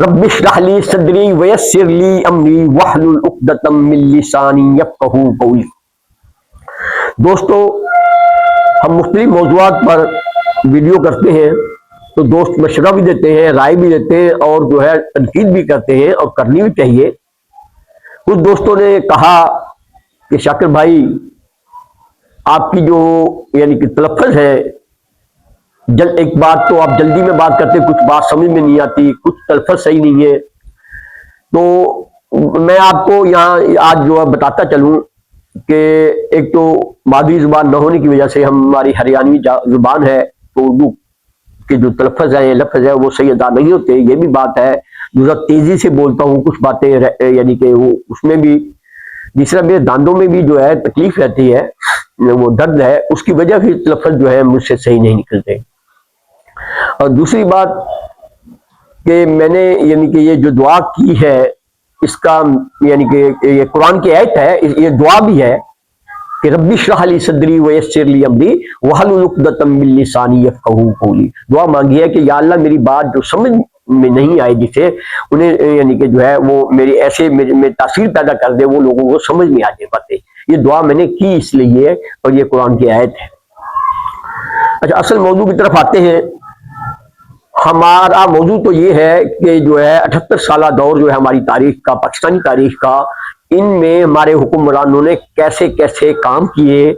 رب اشرح لی صدری ویسر لی امری واحلل عقدۃ من لسانی یفقہوا قولی۔ دوستو، ہم مختلف موضوعات پر ویڈیو کرتے ہیں تو دوست مشورہ بھی دیتے ہیں، رائے بھی دیتے ہیں اور جو ہے تنقید بھی کرتے ہیں، اور کرنی بھی چاہیے۔ کچھ دوستوں نے کہا کہ شاکر بھائی، آپ کی جو یعنی کہ تلفظ ہے، ایک بات تو آپ جلدی میں بات کرتے، کچھ بات سمجھ میں نہیں آتی، کچھ تلفظ صحیح نہیں ہے۔ تو میں آپ کو یہاں آج جو ہے بتاتا چلوں کہ ایک تو مادری زبان نہ ہونے کی وجہ سے ہماری ہریانوی زبان ہے، تو اردو کے جو تلفظ ہیں، لفظ ہے، وہ صحیح ادا نہیں ہوتے، یہ بھی بات ہے۔ دوسرا تیزی سے بولتا ہوں، کچھ باتیں یعنی کہ وہ اس میں بھی، تیسرا میرے داندوں میں بھی جو ہے تکلیف رہتی ہے، وہ درد ہے، اس کی وجہ سے لفظ جو ہے مجھ سے صحیح نہیں نکلتے۔ اور دوسری بات کہ میں نے یعنی کہ یہ جو دعا کی ہے، اس کا یعنی کہ یہ قرآن کی آیت ہے، یہ دعا بھی ہے کہ رب اشرح لی صدری ویسر لی امری واحلل عقدۃ من لسانی یفقہوا قولی۔ دعا مانگی ہے کہ یا اللہ، میری بات جو سمجھ میں نہیں آئے جسے انہیں یعنی کہ جو ہے وہ میری ایسے میں تاثیر پیدا کر دے، وہ لوگوں کو سمجھ میں آ جائے باتیں۔ یہ دعا میں نے کی اس لیے، اور یہ قرآن کی آیت ہے۔ اچھا، اصل موضوع کی طرف آتے ہیں۔ ہمارا موضوع تو یہ ہے کہ جو ہے 78 سالہ دور جو ہے ہماری تاریخ کا، پاکستانی تاریخ کا، ان میں ہمارے حکمرانوں نے کیسے کیسے کام کیے،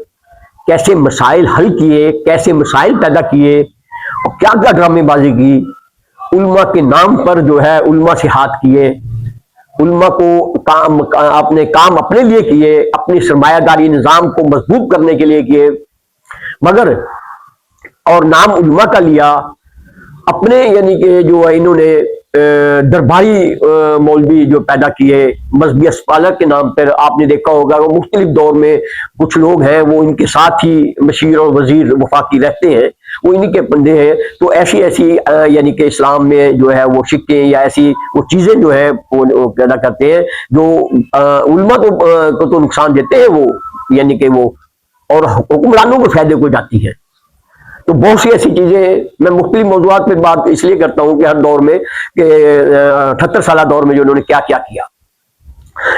کیسے مسائل حل کیے، کیسے مسائل پیدا کیے، اور کیا کیا ڈرامے بازی کی۔ علماء کے نام پر جو ہے علماء سے ہاتھ کیے، علماء کو اپنے کام اپنے لیے کیے، اپنی سرمایہ داری نظام کو مضبوط کرنے کے لیے کیے، مگر اور نام علماء کا لیا اپنے، یعنی کہ جو انہوں نے درباری مولوی جو پیدا کیے مذہبی اسپالر کے نام پر۔ آپ نے دیکھا ہوگا وہ مختلف دور میں کچھ لوگ ہیں، وہ ان کے ساتھ ہی مشیر اور وزیر وفاقی رہتے ہیں، وہ انہی کے بندے ہیں۔ تو ایسی یعنی کہ اسلام میں جو ہے وہ شکیں یا ایسی وہ چیزیں جو ہے وہ پیدا کرتے ہیں جو علماء کو تو نقصان دیتے ہیں، وہ یعنی کہ وہ اور حکمرانوں کو فائدے کو جاتی ہے۔ تو بہت سی ایسی چیزیں ہیں۔ میں مختلف موضوعات پہ بات اس لیے کرتا ہوں کہ ہر دور میں، کہ 78 سالہ دور میں جو انہوں نے کیا کیا کیا۔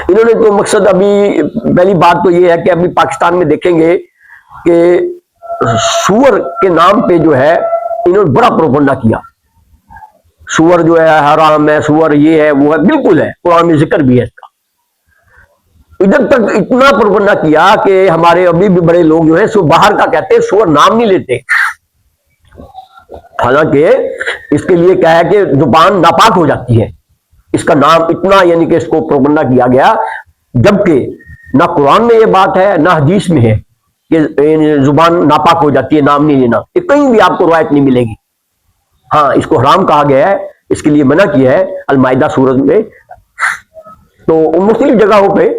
انہوں نے تو مقصد، ابھی پہلی بات تو یہ ہے کہ ابھی پاکستان میں دیکھیں گے کہ سور کے نام پہ جو ہے انہوں نے بڑا پروپگنڈا کیا۔ سور جو ہے حرام ہے، سور یہ ہے وہ ہے، بالکل ہے، قرآن میں ذکر بھی ہے اس کا۔ ادھر تک اتنا پروپگنڈا کیا کہ ہمارے ابھی بھی بڑے لوگ جو ہیں سو باہر کا کہتے ہیں، سور نام نہیں لیتے۔ حالانکہ اس کے لیے کیا ہے کہ زبان ناپاک ہو جاتی ہے، اس کا نام اتنا یعنی کہ اس کو پروپگنڈا کیا گیا، جبکہ نہ قرآن میں یہ بات ہے نہ حدیث میں ہے کہ زبان ناپاک ہو جاتی ہے نام نہیں لینا۔ یہ کہیں بھی آپ کو روایت نہیں ملے گی۔ ہاں، اس کو حرام کہا گیا ہے، اس کے لیے منع کیا ہے المائدہ سورت میں، تو مختلف جگہوں پہ۔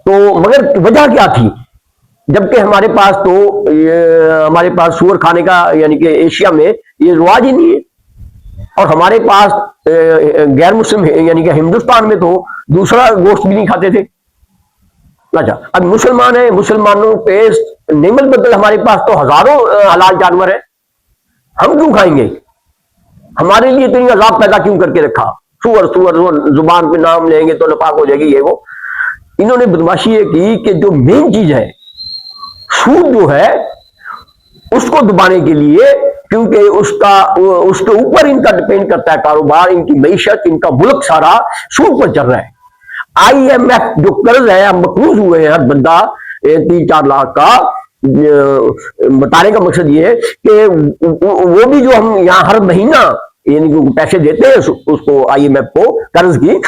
تو مگر وجہ کیا تھی؟ جبکہ ہمارے پاس تو ہمارے پاس سور کھانے کا یعنی کہ ایشیا میں یہ رواج ہی نہیں ہے، اور ہمارے پاس غیر مسلم یعنی کہ ہندوستان میں تو دوسرا گوشت بھی نہیں کھاتے تھے۔ اچھا، اب مسلمان ہیں، مسلمانوں پہ نعمت بدل ہمارے پاس تو ہزاروں حلال جانور ہیں، ہم کیوں کھائیں گے؟ ہمارے لیے اتنی عذاب پیدا کیوں کر کے رکھا؟ سور زبان پہ نام لیں گے تو ناپاک ہو جائے گی، یہ وہ۔ انہوں نے بدماشی یہ کی کہ جو مین چیز ہے سود جو ہے اس کو دبانے کے لیے، کیونکہ اس کے اوپر ان کا ڈپینڈ کرتا ہے کاروبار، ان کی معیشت، ان کا ملک سارا سود پر چل رہا ہے۔ IMF جو قرض ہے، ہم مقروض ہوئے ہیں ہر بندہ 3-4 لاکھ کا۔ بتانے کا مقصد یہ ہے کہ وہ بھی جو ہم یہاں ہر مہینہ یعنی کہ پیسے دیتے ہیں اس کو IMF کو قرض کی،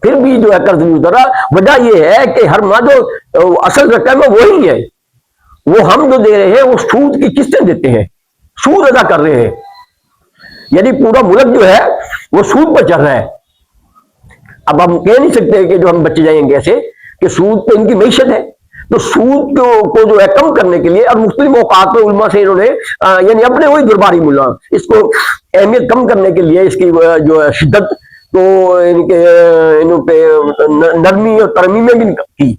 پھر بھی جو ہے قرض نہیں اترا۔ وجہ یہ ہے کہ ہر ماہ جو اصل رقم ہے وہی ہے، وہ ہم جو دے رہے ہیں وہ سود کی قسطیں دیتے ہیں، سود ادا کر رہے ہیں، یعنی پورا ملک جو ہے وہ سود پر چل رہا ہے۔ اب ہم کہہ نہیں سکتے کہ جو ہم بچے جائیں گے ایسے، کہ سود تو ان کی معیشت ہے۔ تو سود کو جو ہے کم کرنے کے لیے، اور مختلف موقعات پہ علماء سے انہوں نے یعنی اپنے وہی درباری ملا اس کو اہمیت کم کرنے کے لیے، اس کی جو ہے شدت تو ان کے انہوں پہ نرمی اور ترمیمیں بھی کی،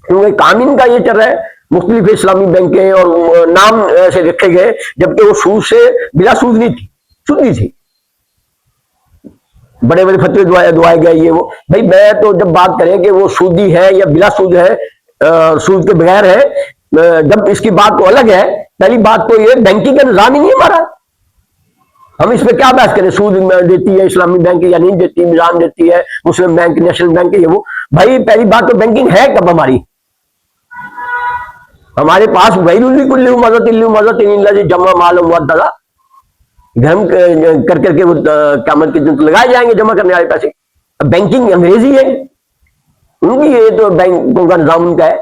کیونکہ قانون کا یہ چل رہا ہے۔ مختلف اسلامی بینکیں اور نام ایسے رکھے گئے، جبکہ وہ سود سے بلا سود نہیں تھی، سود نہیں تھی۔ بڑے بڑے فتوے دعائے گئے یہ وہ. بھائی میں تو جب بات کریں کہ وہ سودی ہے یا بلا سود ہے, سود کے بغیر ہے, جب اس کی بات تو الگ ہے. پہلی بات تو یہ بینکنگ کا نظام ہی نہیں ہمارا, ہم اس پہ کیا بحث کریں. سود دیتی ہے اسلامی بینک یا نہیں دیتی, نظام دیتی ہے مسلم بینک, نیشنل بینک, یہ وہ. بھائی پہلی بات تو بینکنگ ہے کب ہماری؟ ہمارے پاس مذہب جمع مال معدلا گھر کر کے وہ قیامت کے دن لگائے جائیں گے جمع کرنے والے پیسے. بینکنگ انگریزی ہے ان کی, یہ تو بینکوں کا نظام ان کا ہے,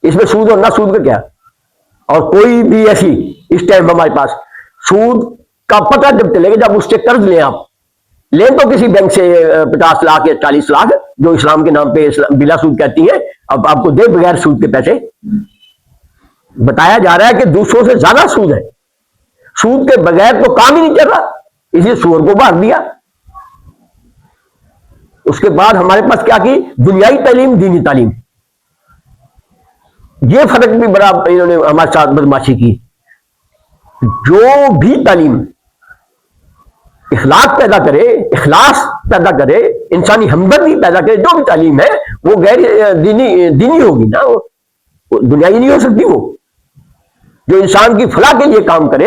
اس میں سود اور نہ سود کا کیا. اور کوئی بھی ایسی اس ٹائم ہمارے پاس سود کا پتہ جب چلے گا جب اس سے قرض لیں, آپ لیں تو کسی بینک سے 50 لاکھ یا 40 لاکھ جو اسلام کے نام پہ بلا سود کہتی ہے, اب آپ کو دے بغیر سود کے پیسے. بتایا جا رہا ہے کہ دوسروں سے زیادہ سود ہے, سود کے بغیر تو کام ہی نہیں چل رہا, اسی سور کو باہر دیا. اس کے بعد ہمارے پاس کیا کی, دنیائی تعلیم دینی تعلیم, یہ فرق بھی بڑا انہوں نے ہمارے ساتھ بدماشی کی. جو بھی تعلیم اخلاق پیدا کرے, اخلاص پیدا کرے, انسانی ہمدردی پیدا کرے, جو بھی تعلیم ہے وہ غیر دینی ہوگی نا, وہ دنیائی نہیں ہو سکتی. وہ جو انسان کی فلاح کے لیے کام کرے,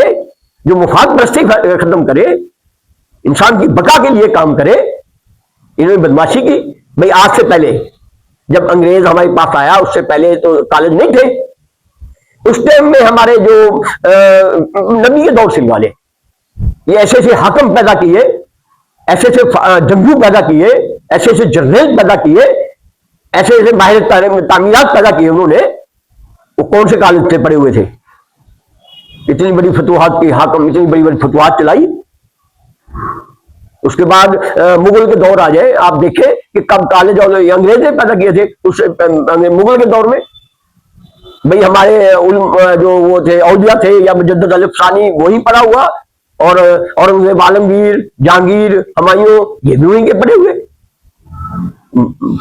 جو مفاد پرستی ختم کرے, انسان کی بقا کے لیے کام کرے, انہوں نے بدماشی کی. بھائی آج سے پہلے جب انگریز ہمارے پاس آیا اس سے پہلے تو کالج نہیں تھے. اس ٹائم میں ہمارے جو نبی کے دور سے والے یہ ایسے ایسے حاکم پیدا کیے, ایسے ایسے جنگجو پیدا کیے, ایسے ایسے جرنیل پیدا کیے, ایسے ایسے ماہر تعمیرات پیدا کیے انہوں نے. وہ کون سے کالج سے پڑے ہوئے تھے؟ اتنی بڑی فتوحات کی حاکم, اتنی بڑی بڑی فتوحات چلائی. اس کے بعد مغل کے دور آ جائے, آپ دیکھیں کہ کب کالج اور انگریز نے پیدا کیے تھے اس مغل کے دور میں. بھئی ہمارے جو وہ تھے اولیاء تھے یا مجدد الف ثانی وہی پڑھا ہوا, اور اورنگزیب, عالمگیر, جہانگیر, ہمایوں یہ بھی وہیں کے پڑے ہوئے.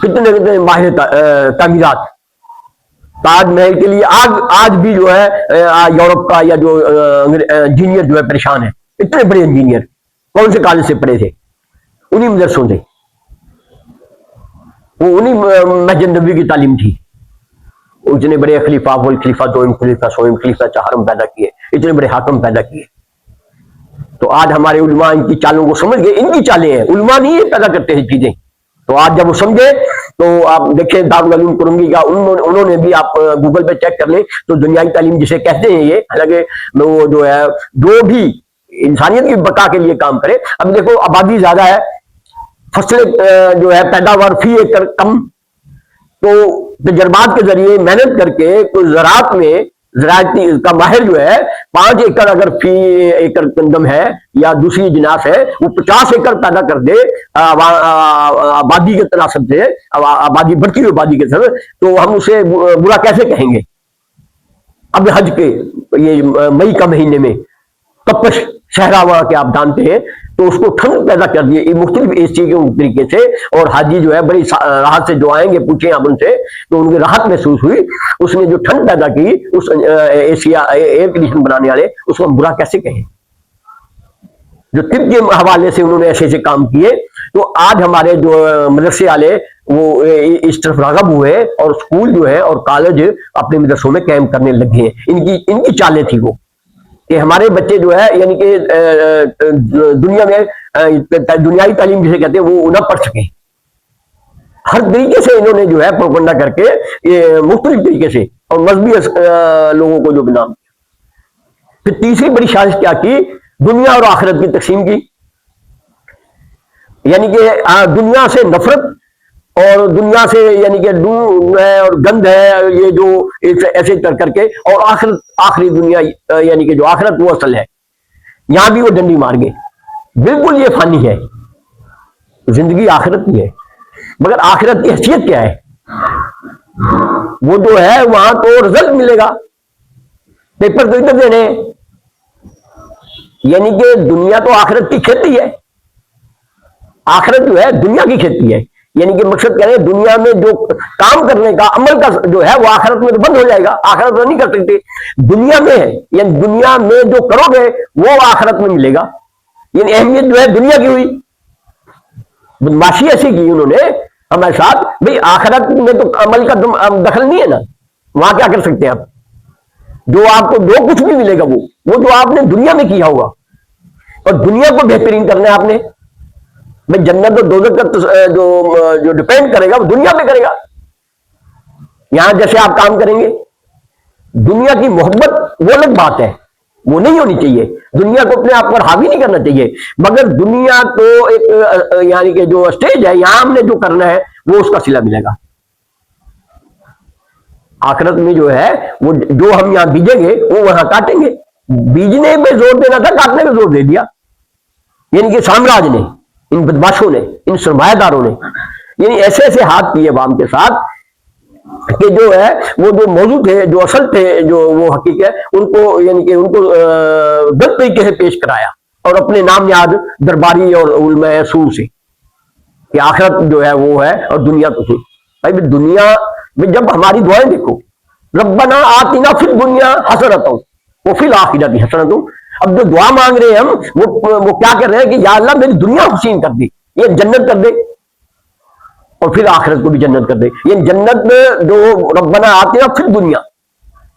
کتنے کتنے ماہر تعمیرات. تاج محل کے لیے آج بھی جو ہے یورپ کا یا جو انجینئر جو ہے پریشان ہے. اتنے بڑے انجینئر کون سے کالج سے پڑھے تھے؟ انہی مدرسوں سے, وہ انہی مسجد نبوی کی تعلیم تھی. اتنے بڑے خلیفہ اول, خلیفہ دوم, خلیفہ سوم, خلیفہ چہارم پیدا کیے, اتنے بڑے حاکم پیدا کیے. تو آج ہمارے علماء ان کی چالوں کو سمجھ گئے, ان کی چالیں ہیں, علماء نہیں پیدا کرتے ہیں چیزیں. تو آج جب وہ سمجھے تو آپ دیکھیں دارالعلوم کرنگی کا انہوں نے بھی, آپ گوگل پہ چیک کر لیں تو دنیائی تعلیم جسے کہتے ہیں یہ, حالانکہ وہ جو ہے جو بھی انسانیت کی بقا کے لیے کام کرے. اب دیکھو آبادی زیادہ ہے, فصلیں جو ہے پیداوار فی ایکڑ کم, تو تجربات کے ذریعے محنت کر کے کوئی زراعت میں زراعتی کا ماہر جو ہے 5 ایکڑ اگر فی ایکڑ گندم ہے یا دوسری جناس ہے, وہ 50 ایکڑ پیدا کر دے آبادی کے تناسب سے, آبادی بڑھتی ہوئی آبادی کے طرف, تو ہم اسے برا کیسے کہیں گے؟ اب حج کے یہ مئی کا مہینے میں تپش شہراوا کے آپ جانتے ہیں, تو اس کو ٹھنڈ پیدا کر دیے مختلف اے سی کے طریقے سے. اور حاجی جو ہے بڑی راحت سے جو آئیں گے پوچھیں آپ ان سے تو ان کی راحت محسوس ہوئی. اس نے جو ٹھنڈ پیدا کی اس ایئر کنڈیشن بنانے والے, اس کو ہم برا کیسے کہیں؟ جو طب کے حوالے سے انہوں نے ایسے ایسے کام کیے. تو آج ہمارے جو مدرسے والے وہ اس طرف راغب ہوئے, اور اسکول جو ہے اور کالج اپنے مدرسوں میں قائم کرنے لگے ہیں. ان کی چالیں تھی وہ کہ ہمارے بچے جو ہے یعنی کہ دنیا میں دنیائی تعلیم جسے کہتے ہیں وہ نہ پڑھ سکیں. ہر طریقے سے انہوں نے جو ہے پروپگنڈا کر کے یہ مختلف طریقے سے, اور مذہبی لوگوں کو جو نام کیا. پھر تیسری بڑی سازش کیا کی, دنیا اور آخرت کی تقسیم کی. یعنی کہ دنیا سے نفرت, اور دنیا سے یعنی کہ دور ہے اور گند ہے, یہ جو ایسے کر کے, اور آخری دنیا یعنی کہ جو آخرت وہ اصل ہے. یہاں بھی وہ ڈنڈی مار گئے. بالکل یہ فانی ہے, زندگی آخرت کی ہے, مگر آخرت کی حیثیت کیا ہے؟ وہ جو ہے وہاں تو رزلٹ ملے گا, پیپر تو ادھر دینے, یعنی کہ دنیا تو آخرت کی کھیتی ہے, آخرت جو ہے دنیا کی کھیتی ہے. یعنی کہ مقصد کہہ رہے ہیں دنیا میں جو کام کرنے کا عمل کا جو ہے وہ آخرت میں تو بند ہو جائے گا, آخرت میں نہیں کر سکتے. دنیا میں ہے, یعنی دنیا میں جو کرو گے وہ آخرت میں ملے گا. یعنی اہمیت جو ہے دنیا کی ہوئی. بدماشی ایسی کی انہوں نے ہمارے ساتھ. بھئی آخرت میں تو عمل کا دخل نہیں ہے نا, وہاں کیا کر سکتے ہیں آپ؟ جو آپ کو جو کچھ بھی ملے گا وہ جو آپ نے دنیا میں کیا ہوگا, اور دنیا کو بہترین کرنا ہے آپ نے. بھئی جنت اور دوزخ کا جو ڈیپینڈ کرے گا وہ دنیا پہ کرے گا. یہاں جیسے آپ کام کریں گے, دنیا کی محبت وہ الگ بات ہے, وہ نہیں ہونی چاہیے. دنیا کو اپنے آپ پر حاوی نہیں کرنا چاہیے, مگر دنیا کو ایک یعنی کہ جو اسٹیج ہے یہاں ہم نے جو کرنا ہے وہ اس کا صلہ ملے گا. آخرت میں جو ہے وہ جو ہم یہاں بیجیں گے وہ وہاں کاٹیں گے. بیجنے پہ زور دینا تھا, کاٹنے پہ زور دے دیا. یعنی کہ سامراج نے, ان بدماشوں نے, ان سرمایہ داروں نے یعنی ایسے ایسے ہاتھ کیے عوام کے ساتھ کہ جو ہے وہ جو موضوع تھے, جو اصل تھے, جو وہ حقیقت ہے, ان کو یعنی کہ ان کو غلط طریقے سے پیش کرایا, اور اپنے نام یاد درباری اور علماء سور سے کہ آخرت جو ہے وہ ہے اور دنیا تو تھی. بھائی دنیا میں جب ہماری دعائیں دیکھو, ربنا آتنا فی الدنیا حسنۃ وفی الآخرۃ حسنۃ, اب جو دعا مانگ رہے ہیں ہم وہ کیا کر رہے ہیں کہ یا اللہ میری دنیا حسین کر دی, یہ جنت کر دے, اور پھر آخرت کو بھی جنت کر دے. یہ جنت جو ربنا آتنا فی الدنیا,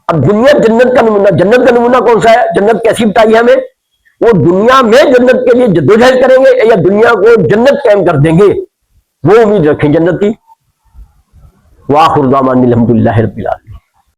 اب دنیا جنت کا نمونہ, جنت کا نمونہ کون سا ہے؟ جنت کیسی بتائی ہے ہمیں؟ وہ دنیا میں جنت کے لیے جدوجہد کریں گے یا دنیا کو جنت قائم کر دیں گے, وہ امید رکھیں جنت کی. وآخر دعوانا الحمدللہ رب العالمین.